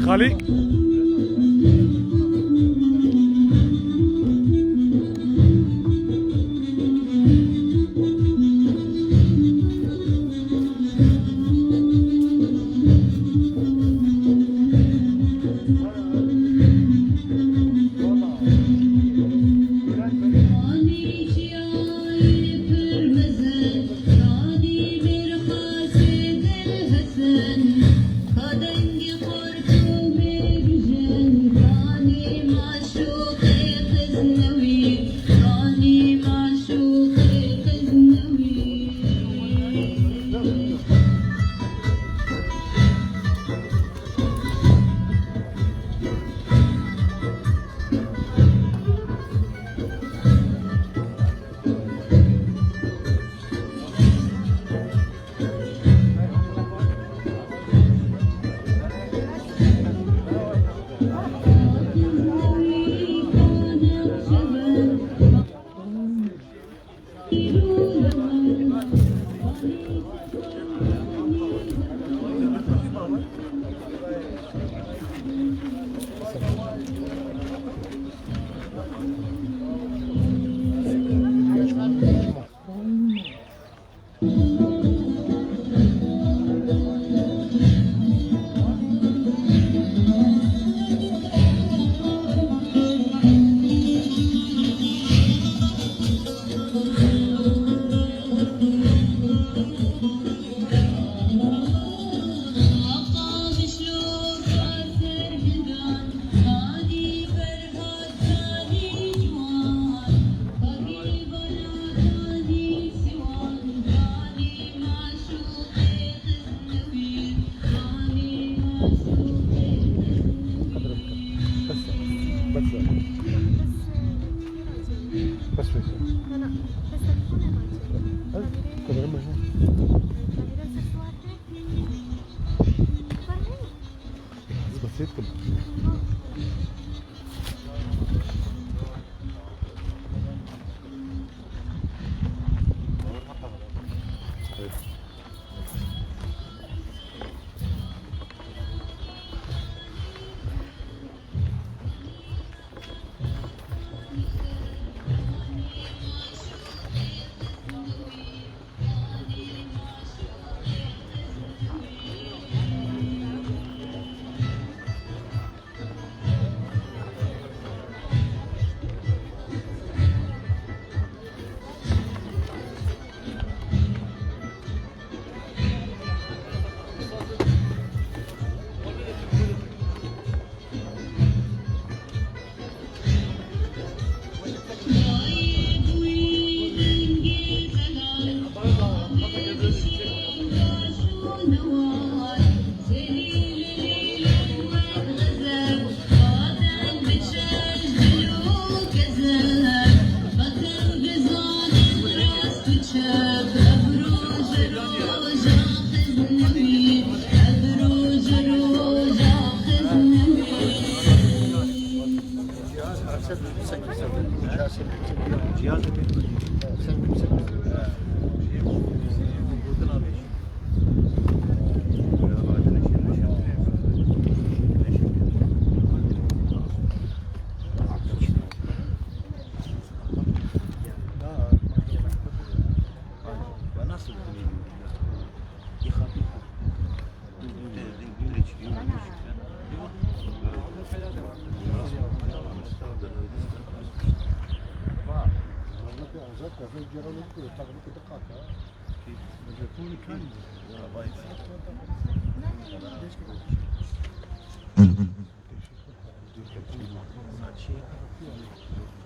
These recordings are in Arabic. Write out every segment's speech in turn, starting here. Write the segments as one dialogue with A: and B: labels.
A: खाली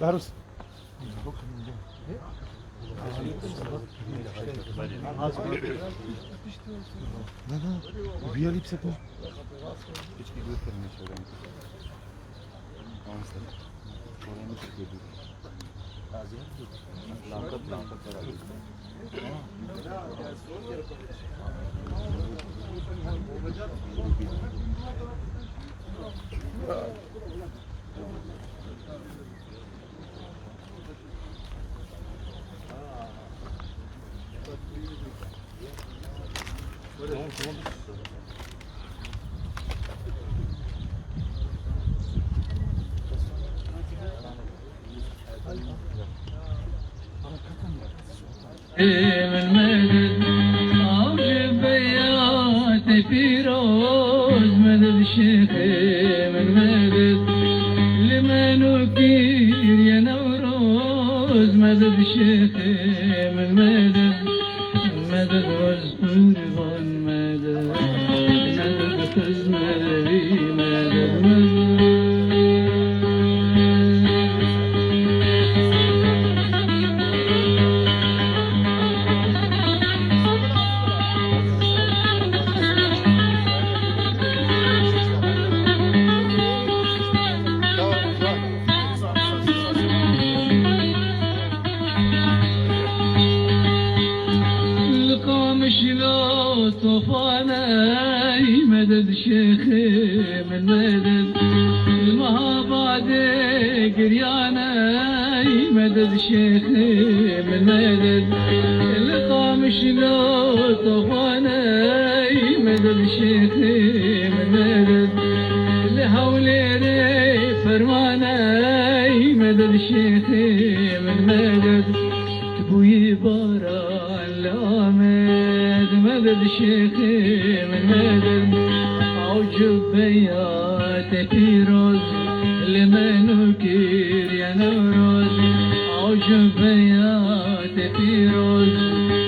B: Darus. Ne? Bir lipsek mi?
C: İçki götürmüş oradan. Anlasın. Oranı çıkıyordu. Lankat var.
A: من مدد أوجب بيات فيروز مدد شيخي من مدد لمن وكير يا نوروز مدد شيخي من مدد مدد وزقربان مدد مدد خزمري مدد طوفاني مدد شيخي من مدد المهاباد قرياني مدد شيخي من مدد القام شلو طوفاني مدد شيخي من مدد لهوليري فرماني مدد شيخي من مدد تبوي باران لامد مدد شيخي من مدد أوجب بيات فيروز لمن وكير يا نوروز أوجب بيات فيروز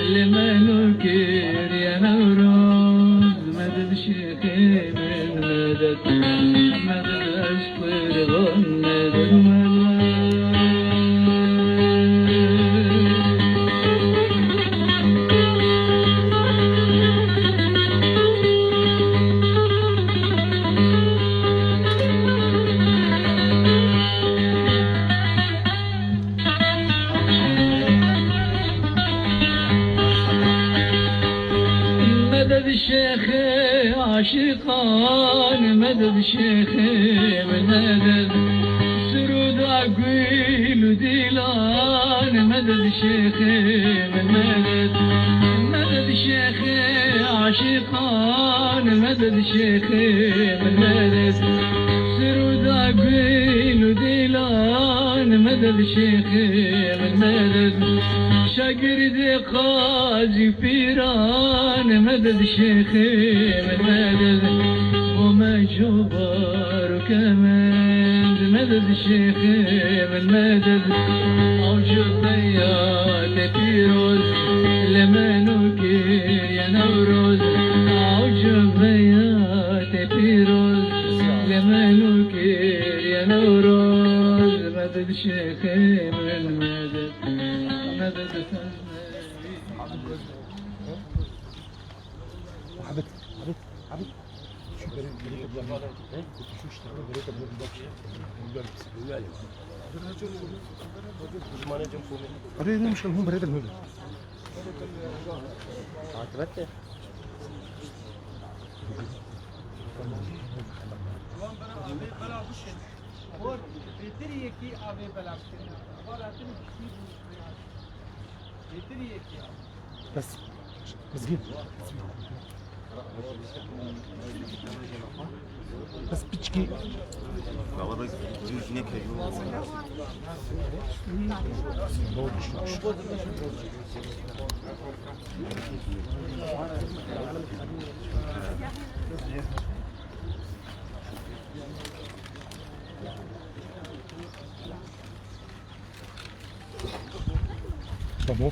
A: لمن وكير يا نوروز مدد شيخي من مدد مدد أشطر غمد مدد شيخي عاشقان مدد شيخي من مدد سرود عقيل وديلان مدد شيخي من مدد مدد شيخي عاشقان مدد شيخي من مدد سرود عقيل وديلان مدد شيخي من مدد شاقرد قاضي فيران مدد شيخي من مدد وما جبر كمند مدد شيخي من مدد أوجب بيات فيروز لمن وكير يا نوروز أوجب بيات فيروز لمن وكير يا نوروز مدد شيخي من مدد مدد
C: حبيت شو بريك شو اشتغل بريك بريك مش هم بريك المبلغ عجبتك بس مسجد بس بيتشكي
B: Havada yüzüne kayıyor.
C: Tamam.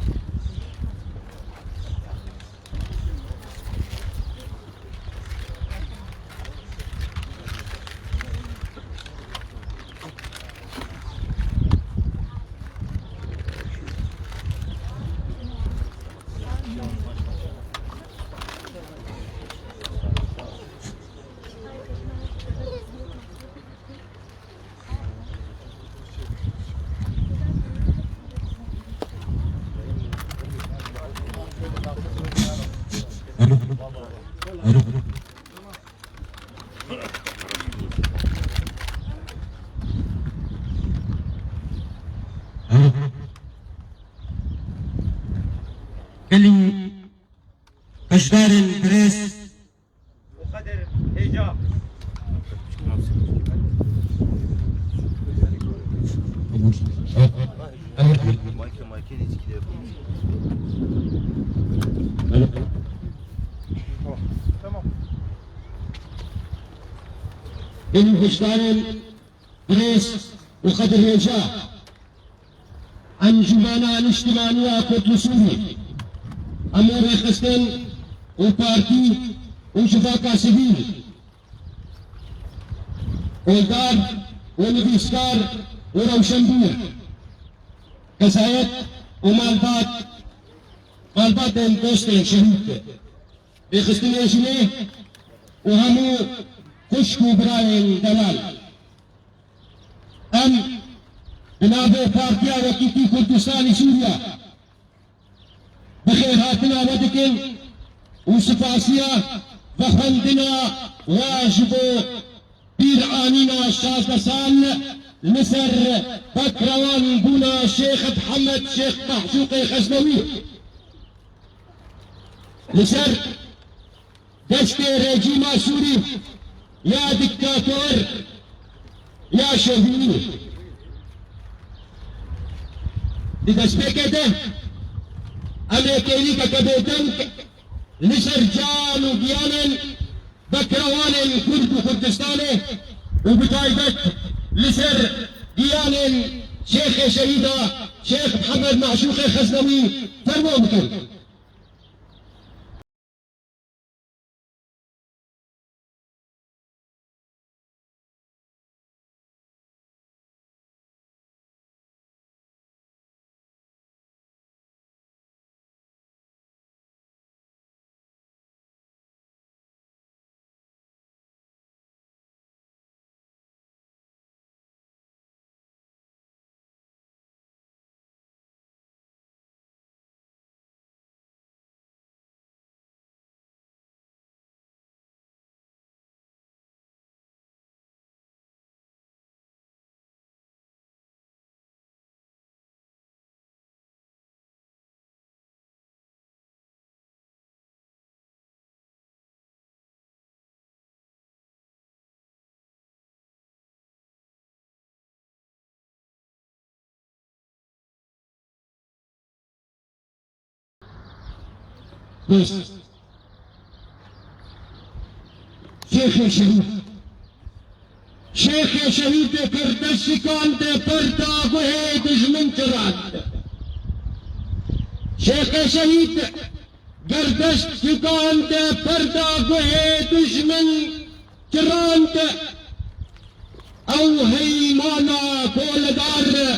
D: كلمة أشجار البريس
B: وقدر هجاب. Mike hiç gidiyor.
D: من وجدان بريس وقدر هجاء انجمنا الاجتماعية كتل سوري امور خستن وبارتي وشفاقة سبيل والدار ونبيسكار وروشنبير كزايد ومالبات دوستين شهيد بخستن اجنيه وهمو خشكو براين دلال ام بنابو بارتيا وكيتي كردستان سوريا بخير هاتنا ودكن وسفاسيا وخندنا واجبو بير آنينا شازده سال مصر بكروان بونا شيخ محمد شيخ محشوق خزنوي مصر دست رژیم سوری یا دیکتاتور یا شهید دست بکده امریکایی که کبیتن مصر جان و بیان بکروان کرد و کردستان و بتایدت مصر بیان شیخ شهیدا شیخ محمد معشوق خزنوی فرمان بکن بس شيخ شهيد شيخ شهيد كردش كان بردا وهي دجمن تراد شيخ شهيد كردش كان بردا وهي دجمن تراد او هيمانا كولدار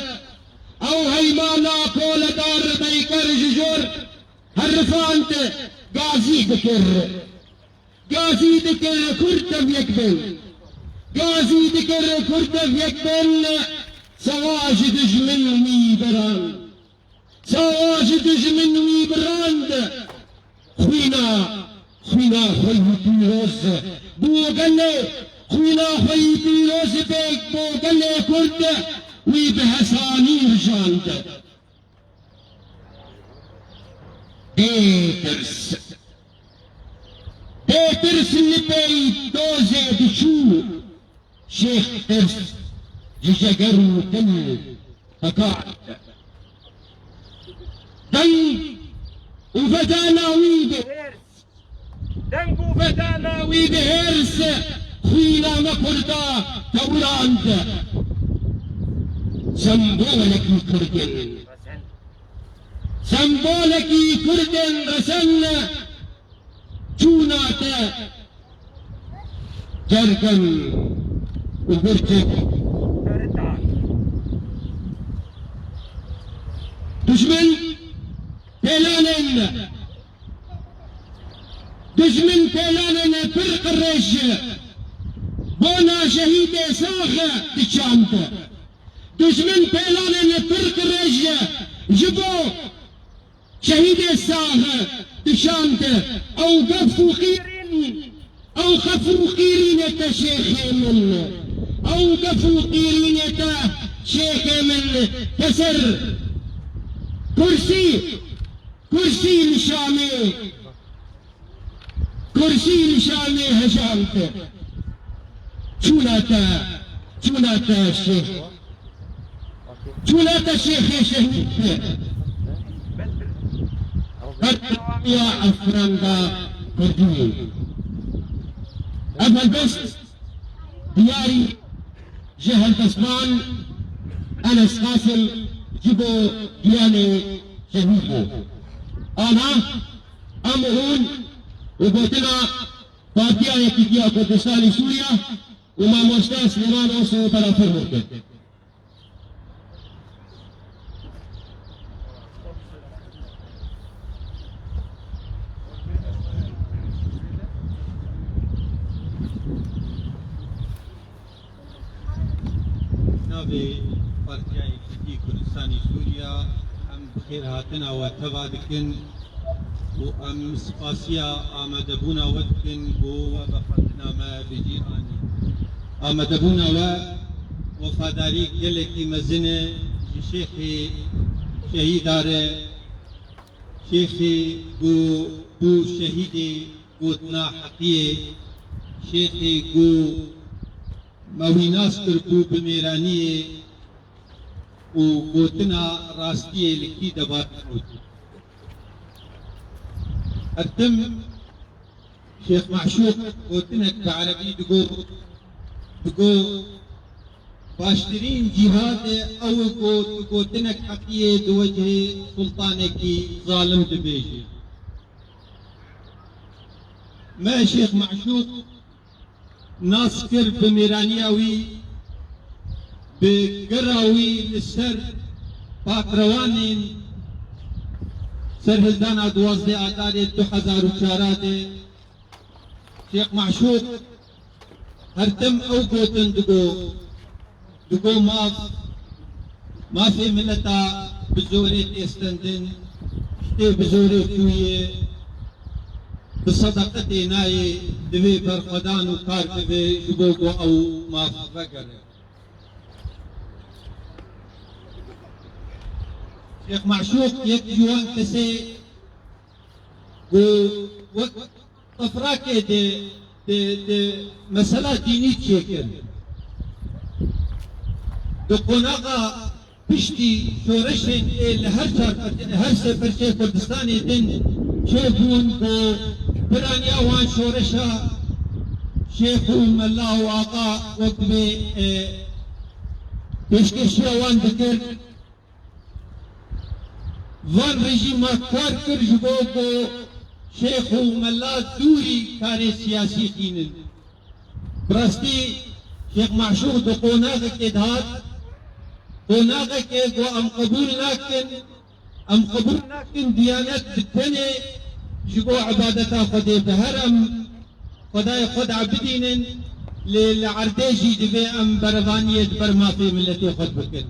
D: او هيمانا كولدار بيكر ججور هرفانت قاضي ذكر كرتب يكبل قاضي ذكر كرتب يكبل سواجد جمني بران سواجد جمني براند خوينا خوي بيروز بو قلي خوينا خوي بيروز بيك بو قلي كرد ويبهساني رجاند بيترس اللي بي دوزي بشو شيخ ترس ججقرو تل فقاعد دن وفتاناوي بهرس دن وفتاناوي بهرس خوينا مكردا توراند سمبولك كردن سمبولك كردن رسن جونات جرقن وبرتك دشمن بيلانن فرق الريش بونا شهيد ساخة تشانت دشمن بيلانن فرق الريش جبو شهيد الساغة تشانت او قفوا قيرين او خفوا قيرين شيخ من او قفوا قيرين شيخ من كسر كرسي لشامي هجامت شوناتا الشيخ شهيد يا أفراندا كردوي أما البس دياري جهل بسمان أنس قاسم جبو دياني شهيدو أنا أمهون وقلتنا فاتيا يكيكيا كردستان سوريا وما مستان سليمان وصو بلا فرمك
E: نابي فاتيا يكيكيا كردستان سوريا أم بخير هاتنا وتبادكن وأم سقاسيا آمدبونا ودكن وبخطنا ما بجيراني آمدبونا وفاداري قلقي مزنة شيخي شهيدار شيخي بو شهيدي قوتنا حقية شيخي قو مويناس كركو بميرانية وقوتنا راستية لكي دبات الدم شيخ معشوق قوتنك بعربي دقو باشترين جهاد او قوتنك حقية دوجه سلطانك ظالم دبيجي ما شيخ معشوق ناصكر بميرانياوي بقراوي للسر باقروانين سرهلدانا 12 آتار 2004 شيخ معشوق هرتم او قوتن دقو ما في ملتا بزورة استندن شتي بزورة توية بصدقة ناي دوي برخدان وكار دوي شبوكو او ما فقر شيخ معشوق يك جوان كسي و طفراكي دي مسألة ديني تشيكر دو قناغا بشتي شورشن هر سفر شيخ كردستاني دين شوفون بو برانيا وان شورشا شيخ ملا واقا وقت بي بشكشيا وان ذكر وان رژیم کار کر جبو کو شیخ و ملا دوری کار سیاسی خینن براستی شیخ معشوق دو قوناغ کے دھات قوناغ کے گو ام قبول ناکن دیانت بتنے جبو عبادتا خودی بهر ام خدای خود عبدینن لعردیجی دبی ام بروانیت برما فی ملتی خود بکن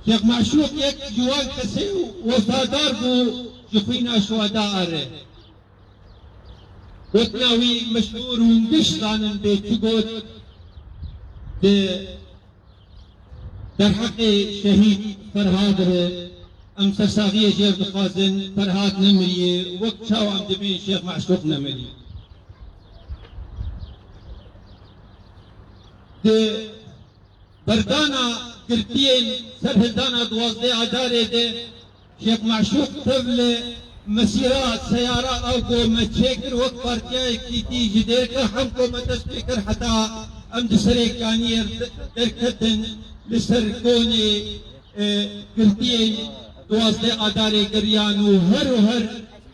E: شيخ معشوق يك جوان كسي وفادار بو شخينا شهداء اره وتناوي مشهور ومدشتان بيت تقول در حق شهيد فرهاد ام سرساغية جير دخازن فرهاد نمري وقت شاو عم دبين شيخ معشوق نمري بردانا كرتين سرهدانا 12 آداري دي شيخ معشوق طفل مسيرات سيارة أوكو متشكر وقت بارتياي كيتي جدير حمكو متسبكر حتى أمد سريكانير دركتن لسركوني كرتين 12 آداري قريان وهر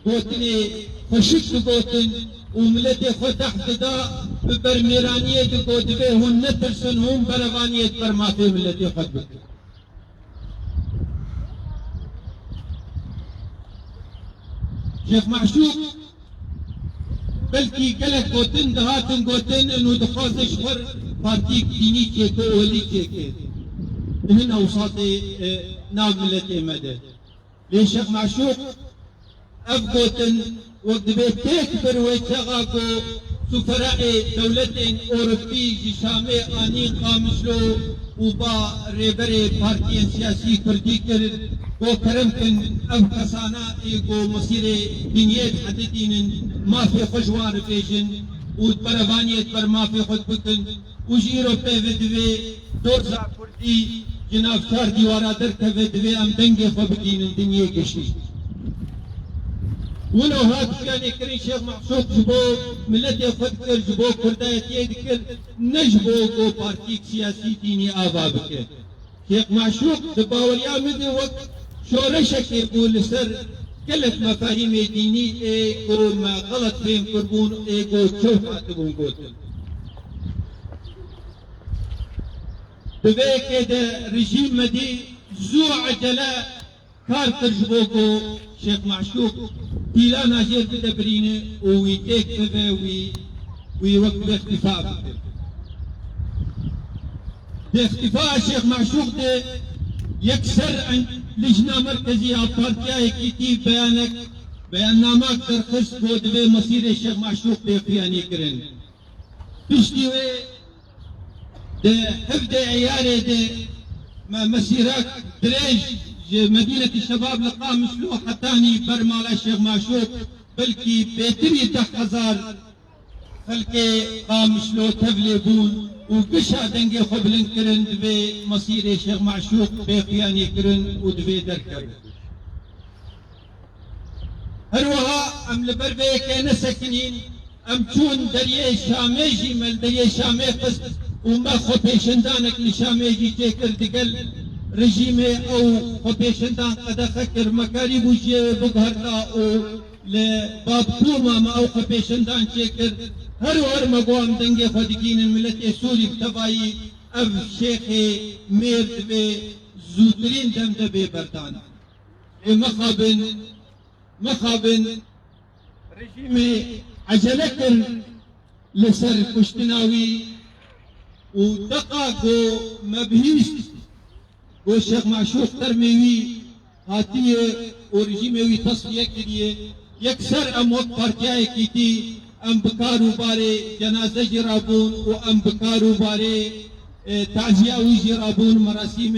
E: قوتني خشك قوتن وملتي فتح دا برميرانية قوت بهم نترسن هم بروانية برما في ملتي خطبك شيخ معشوق بلكي قلق قوتن دهاتن قوتن انو دخوازش خور فاتيك ديني كيكو ولي كيكي هنا اوساطي ناب ملتي مدد ليش شيخ معشوق أبقوتن وقت بيتك برويتشاقاكو سفراء دولة أوروبي جشامي آني قامشلو وبا ريبري بارتيان سياسي كردي كرد و كرمكن أو كسانا إيقو مصيري دنيات حددين ما في خجوار بيجن وبرفانيت بر ما في خد بكن وجيرو بيفدوي دورزا كردي جناب شار ديوارا دركة فدوي أم دنگي خبكين الدنيا كشي ولو هاد كان يكري شيخ معشوق جبو ملتي فكر جبو كرداية يذكر نجبو كو بارتيك سياسي ديني آبا بكر شيخ معشوق دباوليا مدي وقت شورشك يقول لسر كلت مفاهيم ديني ايكو ما غلط فهم كربون ايكو شوف عتبون قوتل دبيك ده رجيم مدي زو عجلة كار ترجبوكو شيخ معشوق بلا ناجير تدبرينه ويتيك بذا ويوقف اختفاء ده اختفاء شيخ معشوق ده يكسر عن لجنة مركزية بارتيا كيتي بيانك بياننامك ترخص بود بمصير الشيخ معشوق بيقياني كرن بشتوي ده حفظ عيالي ده مسيرات دريج مدينة الشباب لقاء مشلوح حتاني برمال الشيخ معشوق بلكي بيتري تحزار خلقي قام مشلو تبلي بون وقشا دنجي خبلن كرن دبي مصير الشيخ معشوق بيقياني كرن ودبي دركب هروها ام لبربي كان سكنين ام تون دريه شاميجي مل دريه شامي قصد وما خبيشندانك لشاميجي تيكر دقل رژیم او خبیشندان قد خکر مکاری بوشی بگهرتا او لباب توما ما او خبیشندان چکر هر مقوام دنگی خودگین ملت سوری بتبایی اب شیخ مرد به زودرین دم دبی بردان مخابن رژیم عجله کر لسر کشتناوی و دقاقو مبهیست والشيخ معشوق ترميوي هاتيه ورجيمي تصفيه كديه يكسر اموت بارتياي كيتي ام بكارو باري جنازه جرابون وام بكارو باري تعزيه وجرابون مراسيم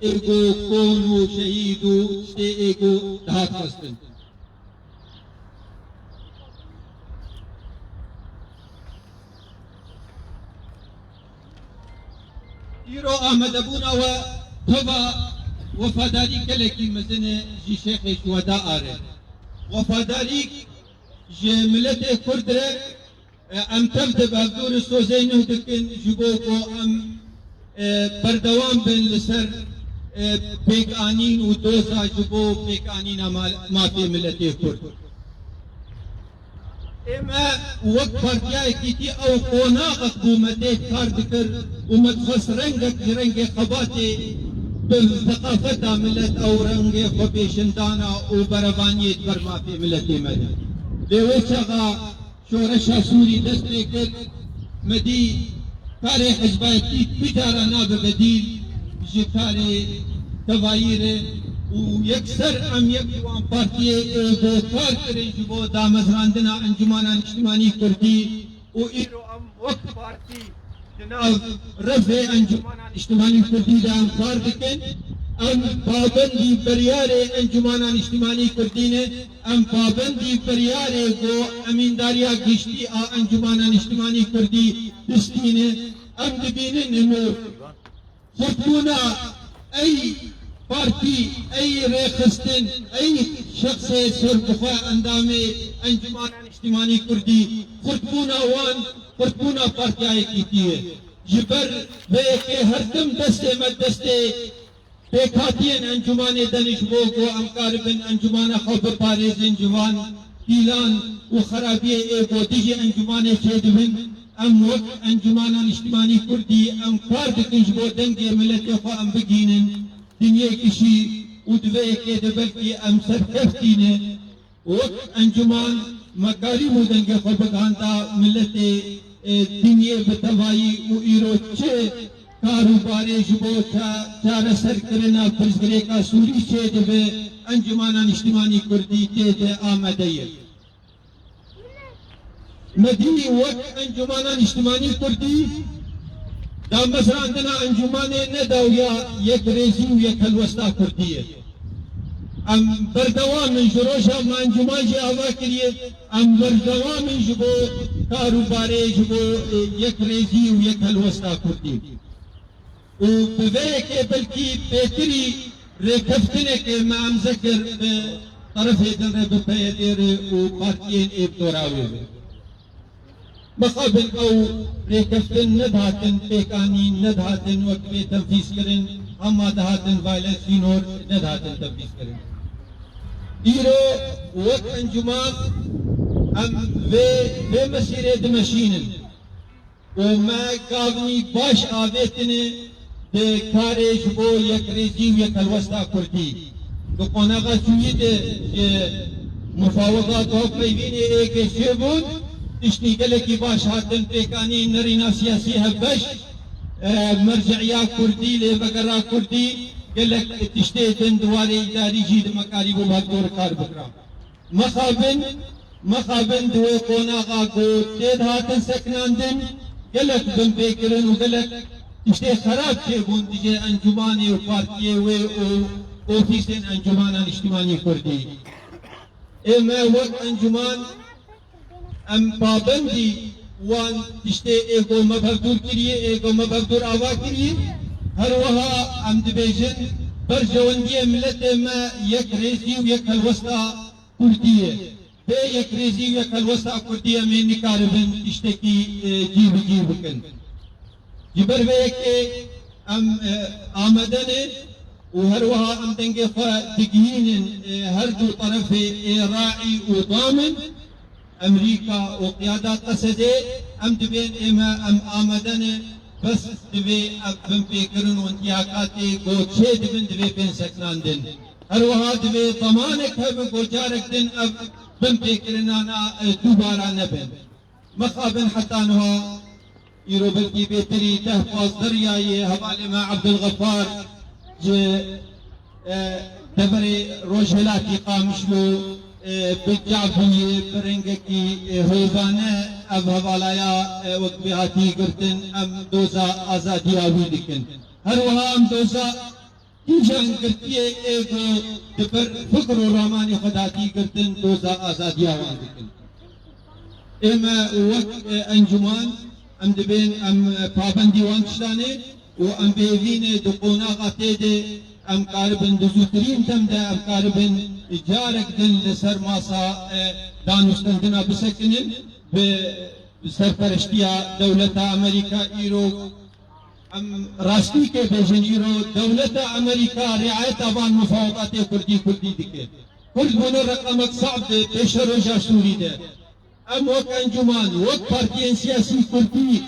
E: ايغو كونو شهيدو شتي ايغو دهات قصدن يرو احمد ابونا و طبعا وفاداری کلکی مزنه جی شیخ شهداء آره وفاداری جی ملت کرد ام تبد بهدور سوزینه دکن جبو کو ام بردوام بن لسر پیک آنین و دوزا جبو پیک آنین مافی ملت کرد اما وقت پارتیای کیتی او قوناغ حکومتی کار دکر ومدخص رنگ خباتی بالثقافة ملت أو رنگ خبيشندانا وبربانية برما في ملت مدى لوشغا شورشا سوري دستيكر مدي كاري حزباتي بجارة ناب بديل جكاري تغاير ويكسر أم يكوان بارتيه إيغو كار كرين جبو دامز راندنا انجمانا اجتماعي كردي وإيرو أم وقت بارتي جناب رفع انجمانا اجتماعي كردي دام کار بکن ام پابندی بریار انجمانا اجتماعی کردینه ام پابندی بریار گو امینداریا گشتی انجمانا اجتماعی کردی دستینه ام دبینه نمو خطونا ای پارتی ای ریخستن ای شخص سربخوا اندامه انجمانا اجتماعی کردی خطونا وان خطونا پارتی آئی کیتیه جبر بے کے ہر دم دستے مد دستے بیکاتین انجمان دنشبو کو امکار بن انجمان خوب پاریز انجمان تیلان و خرابی ایگو دیجی انجمان شیدون ام وقت انجمان اجتماعی کردی ام کار دکنجبو دنگی ملت خو ام بگینن دنیا کشی و دوے کے دبلکی ام سرکفتینه وقت انجمان مکاری مدنگی خو بگانتا ملت دنیا بتوائی و ایرو چه کاروباری جبو چار سر کرنا پرزگری کا سوری چه دبه انجمانا اجتماعی کردی تیت آمدهیه مدینی وقت انجمانا اجتماعی کردی دا مثلا دنا انجمانه نداو یا یک ریزی و یک حلوستا کردیه ام بردوام من جروشا ما انجمان جی آوا کریے ام بردوام من جبو کاروباری جبو یک ریزی و یک حلوستا کردی و بوے کے بلکی بہتری ریکفتنے کے ما ام ذکر طرف يدر ببيدر وبارتين ابتراوي مقابل او ريكفتن ندهاتن بيكانين ندهاتن وقبي تنفيذ كرن اما دهاتن فايلنس فينور ندهاتن تنفيذ كرن ايرو وقت انجمان ام في مسيرة دمشينن وما كابني باش آويتني بكارش بو يك ريجيم يك الوسطى كردي تو قناغا شوية مفاوضات هو قريبين ايك شبون تشتي قلقي باش هاتن بيكاني نرينا سياسي هبش مرجعيا كردي لبقرا كردي قلق تشتي دواري اداري جيد مكاري بو بهدور كار بكرا مخابن دو قناغا قو تيد هاتن سكناندن قلق بن بيكرن وقلق تشتي خراب شبون تجي انجماني وبارتيه و اوفيسين انجمان الاجتماعي كردي اما وقت انجمان ام پابندی وان تشتے ایگو مبهدور کریے ایگو مبهدور آوا کریے هر وها ام دبیجن بر جواندی ملت ما یک ریزی و یک الوسطى کردیه به یک ریزی و یک الوسطى کردیه میں نکاربن تشتے کی جیب کن جبر به یک ام آمدن وهر وها ام دنگه دقيين هر دو طرف راعي وضامن امريكا وقيادات قصدي ام دبين اما ام آمدن بس دبي ابن بيكرن وانتياقاتي قوتشي دبن دبي بين سكناندن هر وها دبي ضمانك هم قوتشارك دن ابن بيكرن انا دوبارا نبن مخابن حتى انها يرو بلكي بيتري تحفظ درياي هبالي مع عبد الغفار دبري روجهلاتي قامشلو بجعفي برنگكي هوزانه اب حوالايا وقبهاتي قرتن ام دوزا آزادي آويدكن هر وها ام دوزا تيجان قرتيه ايگو دبر فكر وراماني خداتي قرتن دوزا آزادي آويدكن اما وقت انجمان ام دبين ام پابندي وانشتاني وام بيوين دقونا غاتيدي ام قاربن دزوترين تمدا ام قاربن جارك دن لسر ماسا دانوستندنا بسكنن بسرپرشتيا دولة امريكا ايرو ام راستي کے بيجن ايرو دولة امريكا رعاية ابان مفاوضات كردي دكي كرد بنو رقمك صعب بيشرو جاسوري ده ام وك انجمان وك بارتين سياسي كردي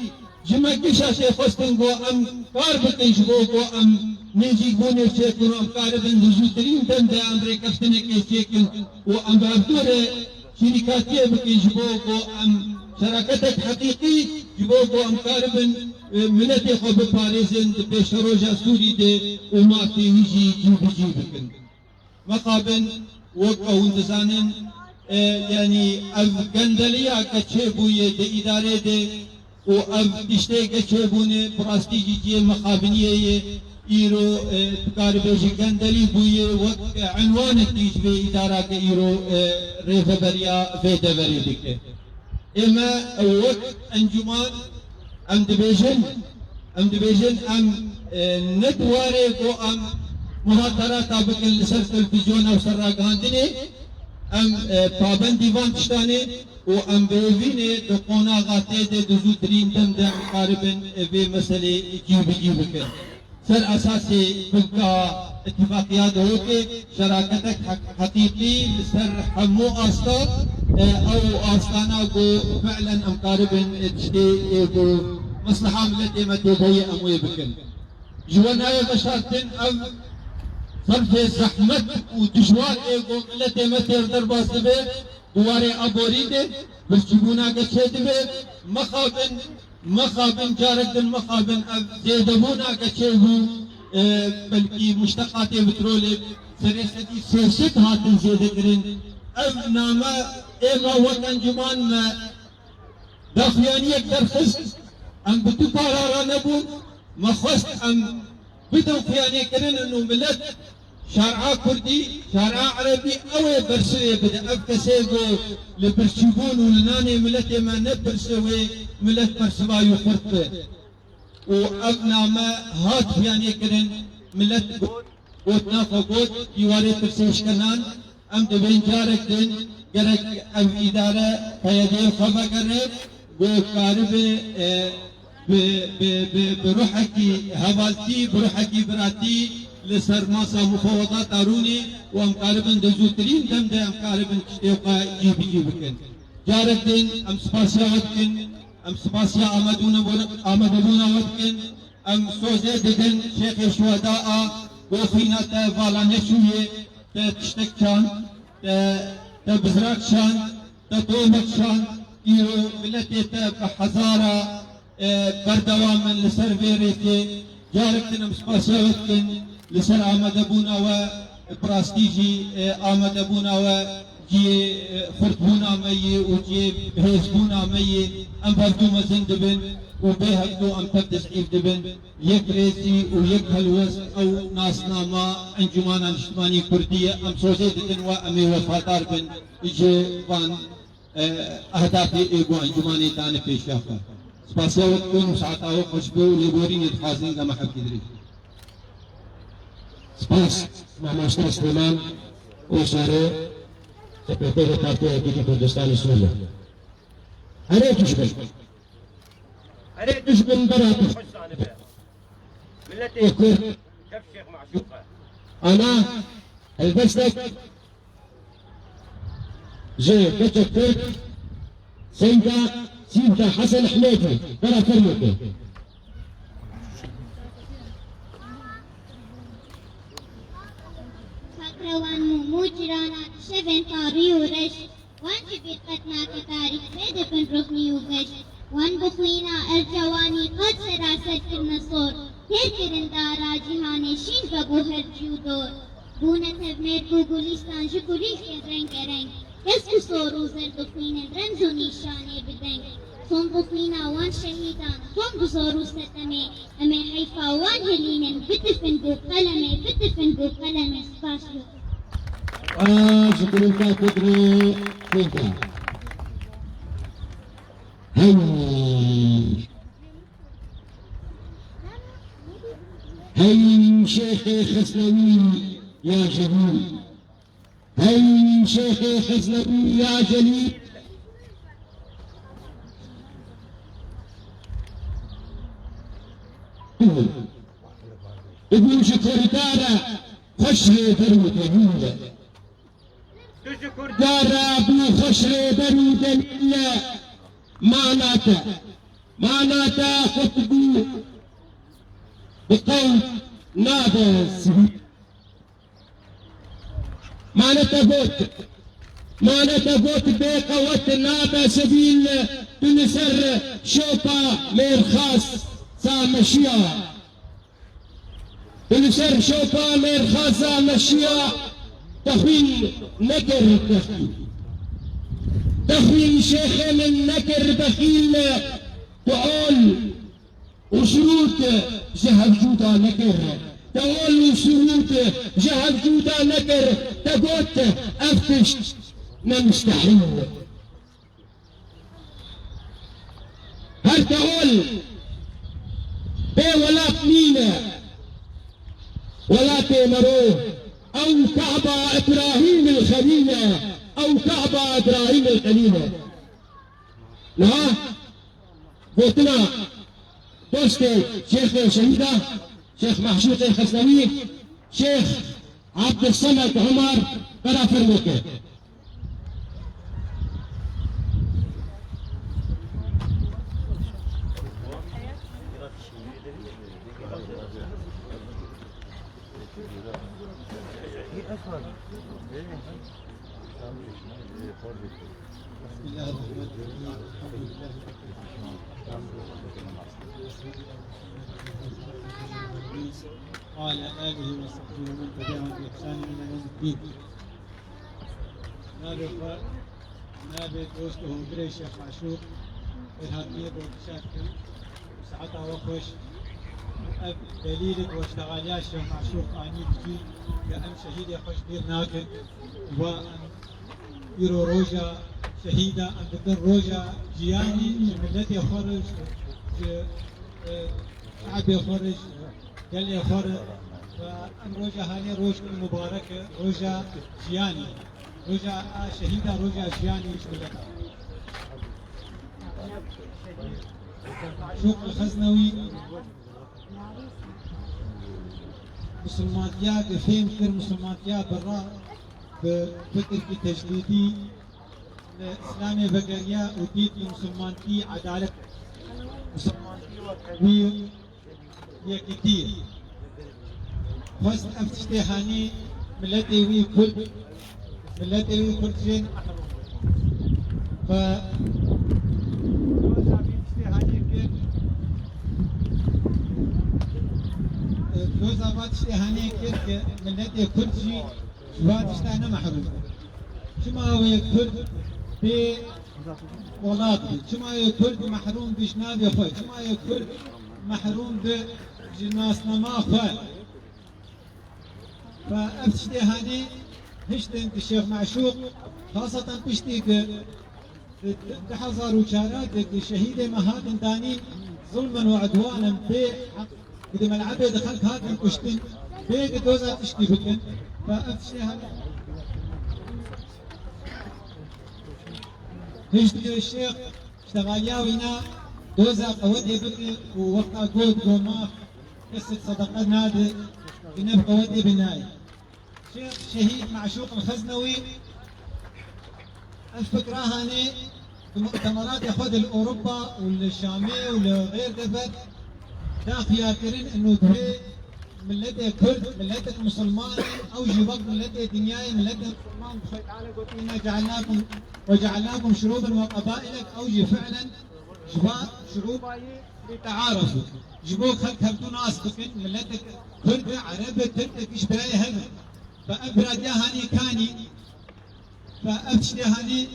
E: جمع كشاشة خستنگو ام کار بکنشگو ام نيجي بوني شيكون ام قاربن دزوترين تنده امريكا فتنكي شيكون وام بابدور شركاتية بکنشگو ام شراكتك حقيقي جبوكو ام قاربن منتي خوب باريزن بشروجا سوري دي وما في ويجي جيب بكن مقابن وقعو اندزانن يعني القندلية كتشيبو يدي إدارة دي و اب تشتے گچے بونے پراستی جی مخابنیه ایرو تقارب گندلی بوئے وقت عنوان تیج بے ادارہ کے ایرو ریفبریا فیدبری دکھے اما وقت انجمان ام دبیجن ام ندوارے کو ام محاضرات ابک لسر تلفزیون او سر گاندنے ام پابندی وانشتانے و ام بيويني دقونا غاتي دي دزودرين تمدع قاربا في مسألة جيب كن سر اساسي بلقى اتفاقيات هوكي شراكتك حقيقي سر حمو استا او استانا قو فعلا ام قاربا تشتي قو مصلحة ملتي ما تبهي اموي بكن جوانا بشارتن ام صرف زحمت ودجوال ايقو ملتي ما تردر باستبه دواري ابوريده برشبونا كشيدبه مخابن جارك مخابن زيدبونا كشيبو بلكي مشتقات بترول سريستي سيست هاتن زيدكرين ام ناما اما وطن جمان ما دافيانية درخص ام بتو قرارا نبون مخص ام بدو فياني كرين انو ملت شارع كردي شارع عربي او برسوي بدا افكسيغو لبرشيبون ولناني ملت ما نبرسوي ملت برسوا يخرط وابنا ما هات يعني كرن ملت وتنافقوت يواري ترسيش كنان ام دبین جارک دن گرک ام اداره قیادی خما کرد و کارب بروحكي هبالتي بروحكي براتي لسر ماسا مفوضات اروني وامقاربن دزوترين دم ده امقاربن تشتيقا جيبي بكن جارتين ام سباسيا ودكن ام سباسيا امدونا ودكن ام سوزي دكن شيخ الشهداء وفينا تفالا نشوية تشتكشان تبزراكشان تطومكشان ايرو ملتي بحزارة بردوام لسر فيريتي جاركتنا مسباسيوتكن لسر آمدبونا و براستيجي آمدبونا و جي فرتبونا مي وجي بهزبونا مي ام بردو مزن دبن وبيهدو ام تبدس عيب دبن يك ريسي ويك هلوز او ناس ناما انجمانا اجتماعي كردية ام سوزيدتن و امي وفاتار بن اجي وان اهدافي ايقو انجماني تاني في شافا سباسيوت كون وساعتها وخشبو ليبورين يتخازن كما حب تدري
D: سپاس محمد استاد سلیمان وشاره سکرتیر پارتی حقیقی کردستان سوریا هر دشمن براته
B: ملتي
D: يكون
B: كيف شيخ معشوقه
D: انا البسلك زي كتبت سيدة حسن حميدي ترى فرمته
F: فكروان موجرانا شفن طاري ورش وان جبير قتنا كتاريخ بيد بن ركني وغش وان بخوينا الجواني قد سراسد النصور تركرن دارا جهاني شين بابو هرجيو دور بونا تبمير بوغوليستان جبوليس رنگ رنگ اسكو صورو زر بخوين رمزو نيشاني بدنگ صن بخوينا وان شهيدان صن بصورو ستمي امي حيفا وان هلينن بتفن بو قلمي سباشيو
D: شكرا كتري فينك هاي شيخي خسنوي يا جليل هاي شيخي خسنوي يا جليل ابن شكر دارا خشري درو دليل دارا ابن خشري درو دليل معناته خطبو بقول نادى السبيل معناته فوت بقوة نادى سبيل تنسر شوطة ميرخاص سامشيا تنسر شوطة ميرخاص سامشيا تخوين نكر تخوين شيخ من نكر بخيل تقول وشروط جهل جودا نكر تقول وشروط جهل جودا نكر تقوت افتش نمستحيل هل تقول بي ولا بنينة ولا تيمروه او كعبة ابراهيم الخليلة او كعبة ابراهيم الخليلة لا قلتنا دوستي شيخ شهيدة شيخ محشوق الخسنوي شيخ عبد الصمد عمر بلا فرموكي
E: بسم الله الرحمن الرحيم الحمد لله وعلى آله وصحبه ومن تبعهم بإحسان إلى يوم الدين. نابت دوستهم بري الشيخ معشوق إرهابية ومشاكل وساعتها وخوش أب دليلك واشتغال يا الشيخ معشوق آني بجي كأم شهيد يخوش بير ناكد وأن يرو روجا شهيدة أن بدن روجا جياني ملتي يخرج شعب يخرج قال يخرج فأن روجا هاني روج مباركة روجا جياني روجا شهيدا روجا جياني شغلتا معشوق الخزنوي مسلماتيا بفهم كر مسلماتيا برا بفكر في تجديدي الإسلامي بقرية وديت مسلمانتي عدالة مسلمانتي وكبير هي كتير خاص أفتشتي هاني ملتي وي كل ملتي وي كل شيء ف دوزا باتشتي هاني كيف ملتي كل شيء باتشتي أنا محروم شما هو كل في ولادي شما هو كل محروم بجناب أخوي شما هو كل محروم بجناس نما أخوي فأفتشتي هاني هشتن الشيخ معشوق خاصة بشتي كحزار وشارات الشهيد مهاتن داني ظلما وعدوانا بي إذا ما العبد دخلت هاتن كشتن بي دوزا تشتي بكن فأفتشتي هاني هشتي الشيخ اشتغاليا وينا دوزا قوتي بكن ووقتا قود قوماف قصة صدقة نادي بنبقى ودي بناي شيخ شهيد معشوق الخزنوي الفكرة هاني المؤتمرات ياخذ الأوروبا والشامي والغير دفت دا خياكرين انه تبي ملتي كرد ملتك مسلمان او جبك ملتي دنياي ملتك مسلمان بخير تعالى قلت إنا جعلناكم وجعلناكم شعوبا وقبائلك اوجي فعلا شعوبا لتعارفوا جبوك خلق هبتو ناس بكن ملتك كرد عربي تركك ايش براي هذا فأبرد يا هاني كاني فأفتش يا هاني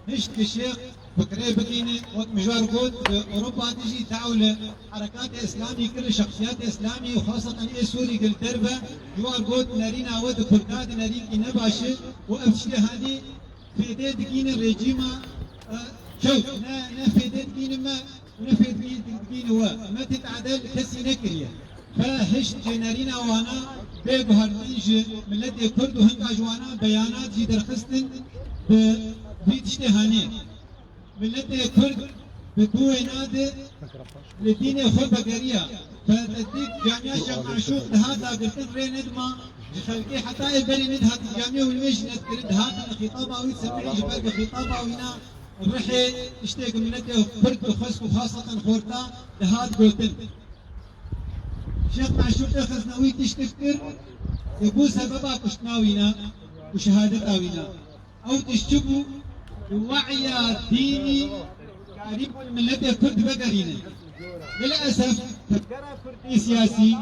E: هشت الشيخ فكري بكيني وقت مجوار قود أوروبا تجي تعول حركات إسلامي كل شخصيات إسلامي وخاصة إيه سوري قل دربة جوار قود نارينا ود كردات نارين كي نباشر وأفتش يا هاني في دي دقين الرجيمة شوف نا في دي دقين ما ونفيد في دقين هو ما تتعدل كسي نكريا فهشت جنارينا وانا بيجو هرتيج ملتي كرد وهنكا جوانا بيانات جي درخستن بفيتشتي هاني ملتي كرد بدو نادي لدين خود بقرية فتديك جامعة شيخ معشوق هذا قلت ري ندما خلقي حتى البري ندهت الجامعة والمش نذكر هذا خطابة او يسمعي جبال خطابة وهنا الرحي اشتيق ملتي كرد وخسك وخاصة خورتا لهاد قلتن شيخ معشوق الخزنوي تشتكر يقول سببها كشناوينا وشهادتاوينا او تشتبوا وعي ديني قريب من ملة كرد بقرينا للاسف فكرة كردي سياسي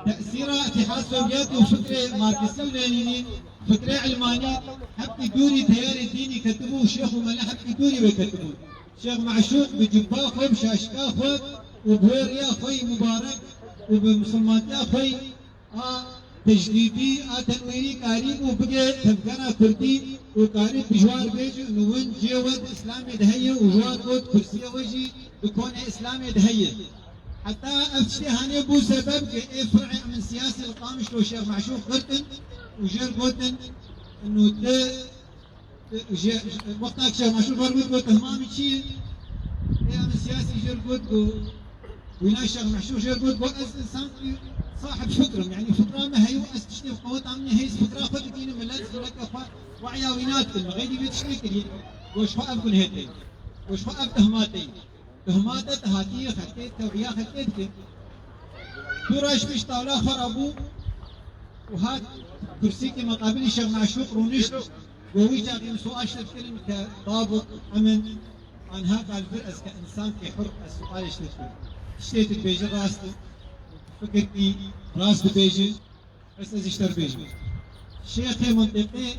E: تأثير اتحاد سوفيتي وفكرة ماركسي ولينيني فكرة علماني حق دوري تيار الديني كتبوه شيخ وملا حق دوري ويكتبوه شيخ معشوق بجبا خوي بشاشكا خوي وبويريا خوي مبارك وبمسلمات أخوي تجديدي تنويري قاري وبقى تفكرة كردي وقاري بجوار بيجي نون جيود إسلامي دهية وجوار قد كرسية وجي بكون إسلامي دهية حتى أفتشي هاني بو سبب كي فرع من سياسي القامش لو شيخ معشوق قرتن وجير قوتن إنه وقتها شيخ معشوق قرتن همامي شيء من سياسي جير قوت ويناشر معشوق جير قوت بوأس إنسان صاحب فكرة يعني فكرة ما هي وأس تشتي قوت عمني هي فكرة خد دين ملات خلك أخوة وعيا وينات غيري بتشتي كلي وش فأب كل هاتين وش فأب تهماتين تهمات هاتية خدت توبيا خدت دوراش مش طاولة خرابو وهات كرسي في مقابل الشيخ معشوق رونشت وهو جاكي سؤال تتكلم كضابط أمن عن هذا الفرس كإنسان في حر السؤال يشتكي اشتيت البيجي راسته فكرتي راس بيجي بس اشتر بيجي شيخ منطقي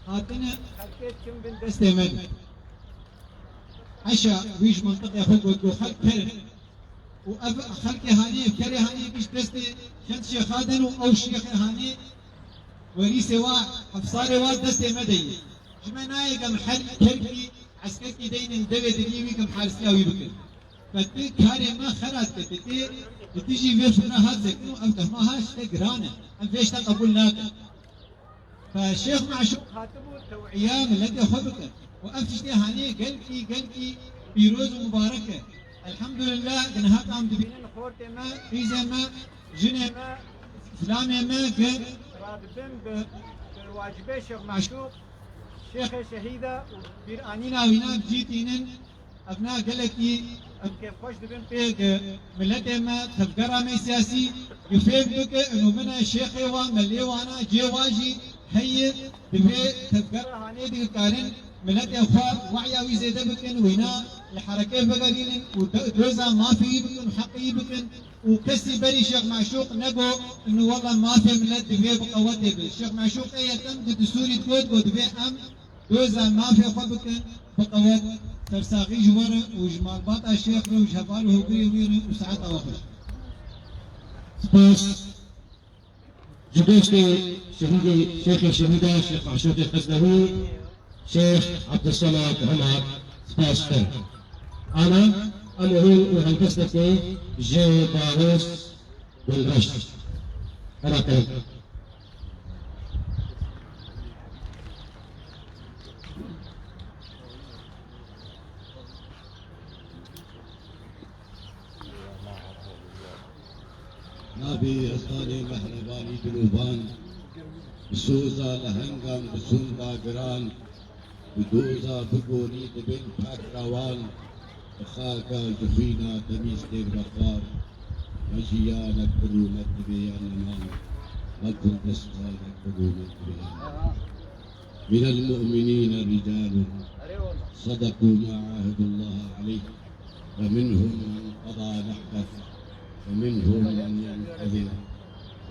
E: هاتنا خلقيت كم بن دستي مد عشا ويش منطقي اخوك ودو خلق كره وخلقي هاني كره هاني بيش دستي كنت شيخ هادن او شيخ هاني وريسي وا حفصاري وا دستي مدي جمعناي كم حل كركي عسكرتي دين الدبي دليوي كم حارسيا ويبكر فتي كاري ما خرات كتي بتيجي في فكرة هذا زكنو أم تهمها شيء جرانة أم فيش تقبل ناك فالشيخ معشوق خاتمه التوعية ملتي خبكة وأفتشتي هاني قلقي بيروز مباركة الحمد لله جنهات عم دبينين خورتي ما ريزة ما جنة ما إسلامي ما قد رادبين بواجبي الشيخ معشوق شيخ شهيدة وبيرانينا وينا بجيتينن أبناء قلقي أم كيف خوش دبن بيك ملتي ما تفقرها مي سياسي يفيد بك إنه بنا شيخي وملي وانا جواجي هي دبي تفقرها هاني دي كارن ملتي أخوة وعيا ويزيد بكن وينا الحركة بقرين ودوزا ما في بكن حقي بكن وكسي بري شيخ معشوق نقو إنه والله ما في ملت دبي بقوته بالشيخ معشوق أي تم دستوري تقول دبي أم دوزا ما في أخوة بكن بقوات ترساقي جوار وجمال باطا الشيخ وجهبال وهبري ويري وساعات أواخر
D: سپاس جبهه شيخ شهيدة شيخ معشوق الحزنوي شيخ عبد الصمد عمر سپاس خير أنا هو وهندسة جي باروس والرشد أراكم
G: نابي أصالي مهرباني دلوبان بسوزا لهنگام بسوندا گران بدوزا بگوني دبن پاک راوان بخاكا جفينا تميز دير بخار مجيانا كرونا تبيان نمان مكن دستانا كرونا تبيان من المؤمنين رجال صدقوا ما عاهدوا الله عليه فمنهم من قضى نحبه ومنهم من ينتظر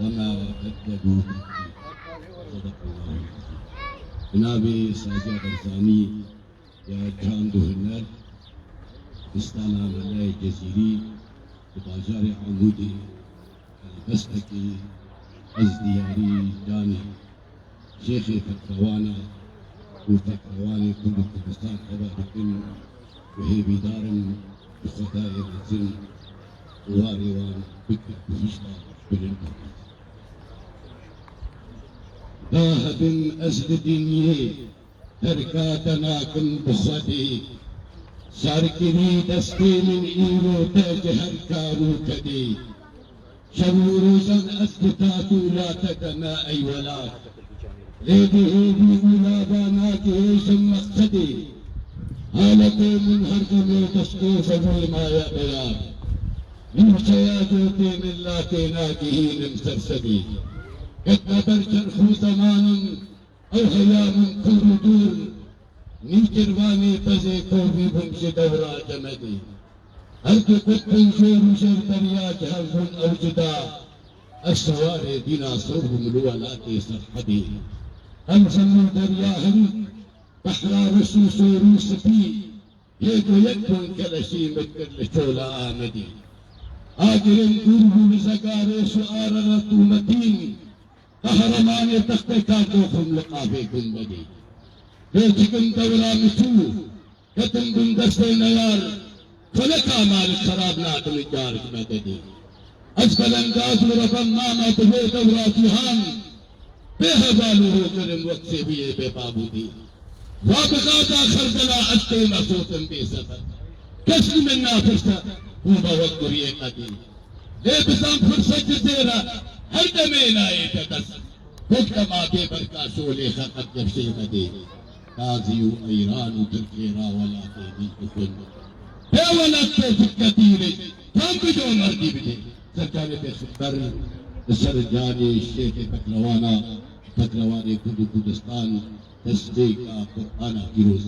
G: وما بدلوا صدق الله جنابي ساجد برزاني يا جان دهنر استانا ملاي جزيري ببازار عمودي البستكي ازدياري جاني شيخي فكروانا وفكرواني كل كردستان حبابكن وهي بدار بخطائر الزن واريوان بكر بفشتا بالانتقاد ذاهب أزل دنيا هركاتنا كن بخدي ساركني دستي من إيرو تاج هركارو كدي شمورو زن أثبتاتو لا تدنا أي ولاد ليدي ولا باناته ثم مقصدي هالكو من هرقمي تشكوف ما يا بيان من شياجوتي من لا تناكهين مسرسدي كتنا برشرخو زمان او خيام كردور نيجرواني تزي كوبي بمش دورا جمدي هل كتن شور شر دريا جهل او جدا السواري دينا صرهم الولاتي سرحدي هم سمو درياهم بحر رسوس روسفي يدو يكون كلشي مكر لشولا آمدي آجرين قربو بزقاري سؤال رطومتين قهرمان تخت كاتوكم لقافي كنبدي بيتكم دورا مسو كتن بندستي نيار فلك مال الشراب ناتم الجارك مددي أسفل انقاز ورفن ماما تبي دورا تيهان بهزالو كرم وقت بيه ببابودي وابغادا خردلا أشتي مصوتا بيسفر كسل منا فرصة هو بوقرية قديم ليه بسام فرصة جزيرة هر دمينا يتدس بكتا ما بيبركا سولي خاقت جفشي مدين تازيو ايرانو تركيرا ولا تيبي تكون ولا تفك كثيري كم بدو مردي بدي سركاني بخبر السرجاني الشيخ بكرواني كدو كردستان تصديق قرآن كيروز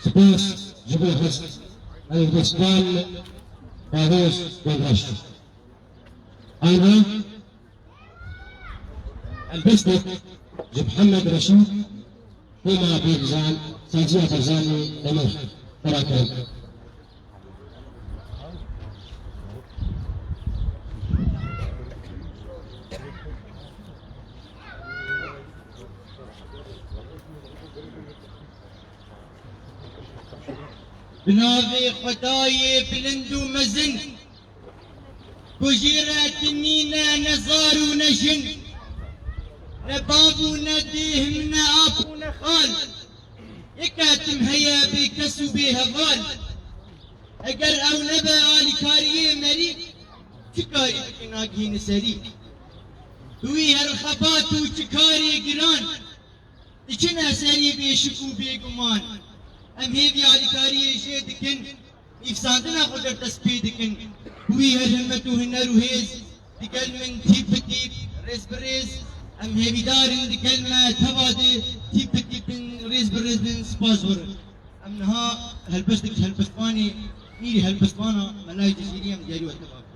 D: سپاس جبهه الهندوستان باروس والرشد أنا البستك محمد رشيد هما بيغزان ساجية فرزاني دمر تراكم
E: بناوی خدای بلند و مزن کجیره تنینه نزار و نجن نباب و ندهم نعاب و نخال یکاتم هیا بکس و بهوال اگر او نبا آلی کاریه مری چه کاری بکن آگین سری دوی هر خبات و چه کاری گران چه سری بیشک و بیگمان ام هیوی آلی کاریه جه دکن افساندنا خود در تسپی دکن دوی هر همت و هنر و هیز دکل من تیپ تیپ ریز بریز ام هیوی دارن دکل ما تواده تیپ تیپ ریز بریز سپاس ور ام نها هلبستك هلبستواني ميري هلبستوانا ملاي تشيري ام ديالي واتباك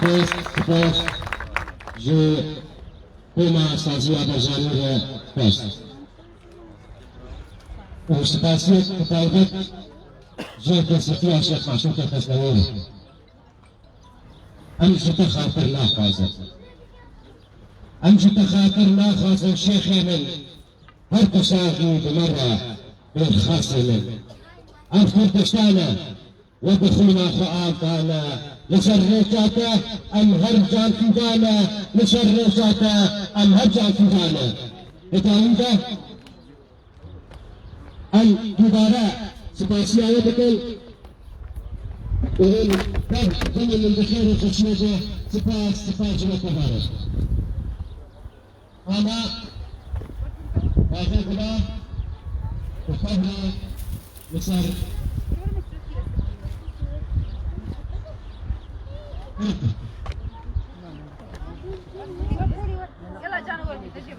D: سپاس جو بوما سازی آبازانی را پاست و سپاسیت تطالبت جو کسیتی عشق معشوق تسلوی أمشي خاطر لا خازن أمشي خاطر لا خازن شيخي من هر تشاغي بمرة بين خاصنا أفكر تشتانا وبخونا خؤاتانا لشريكاتا أم هرجان فيدانا لشريكاتا أم هرجان فيدانا إتعلمتا الجدارة سباسية بكل وهم كان ضمن البخير وخشيته سباس جمعة مبارك أنا أخذ الله وفهنا مصار
H: يلا جانا ولدي تجيب